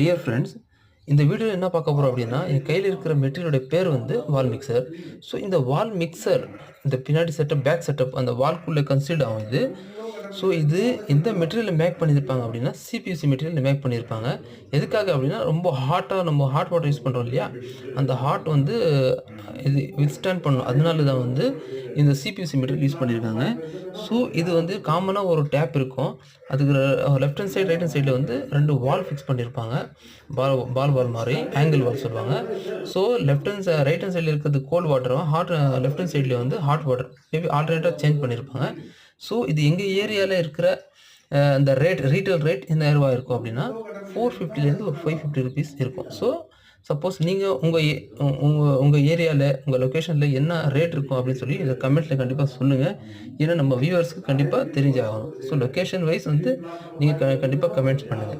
Dear friends, இந்த வீடியோல என்ன பார்க்க போறோம் அப்படின்னா, என் கையில இருக்கிற மெட்டீரியலோட பேர் வந்து வால் மிக்சர். ஸோ இந்த வால் மிக்சர், இந்த பின்னாடி செட்டப், பேக் செட்டப் அந்த வால்க்குள்ள கன்சீல்ட் ஆகும் இது. ஸோ இது எந்த மெட்டீரியல்ல மேக் பண்ணியிருப்பாங்க அப்படின்னா, சிபியூசி மெட்டீரியல்ல மேக் பண்ணியிருப்பாங்க. எதுக்காக அப்படின்னா, ரொம்ப நம்ம ஹாட் வாட்டர் யூஸ் பண்றோம் இல்லையா? அந்த ஹாட் வந்து இது வித்ஸ்டாண்ட் பண்ணும். அதனால தான் வந்து இந்த சிபியூசி மெட்டீரியல் யூஸ் பண்ணியிருக்காங்க. ஸோ இது வந்து காமனா ஒரு டேப் இருக்கும். அதுக்கு left hand side, right hand சைடுல வந்து 2 வால் ஃபிக்ஸ் பண்ணியிருப்பாங்க. பால் மாரி ஆங்கிள் வால் சொல்லுவாங்க. ஸோ ரைட் ஹேண்ட் சைடுல இருக்கிறது கோல்ட் வாட்டரும், லெஃப்ட் ஹேண்ட் சைடுல வந்து ஹாட் வாட்டர். மேபி ஆல்டர்னேட்டா சேஞ்ச் பண்ணியிருப்பாங்க. ஸோ இது எங்க ஏரியால இருக்கிற அந்த ரீட்டெயில் ரேட் என்னவா இருக்கும் அப்படின்னா, 450லேருந்து ஒரு ₹550 இருக்கும். ஸோ சப்போஸ் நீங்க உங்க ஏரியால, உங்க லொகேஷன்ல என்ன ரேட் இருக்கும் அப்படின்னு சொல்லி இத கமெண்ட்ல கண்டிப்பா சொல்லுங்க. ஏன்னா நம்ம வியூவர்ஸ்க்கு கண்டிப்பா தெரிஞ்சாகணும். ஸோ லொகேஷன் வைஸ் வந்து நீங்க கண்டிப்பா கமெண்ட்ஸ் பண்ணுங்க.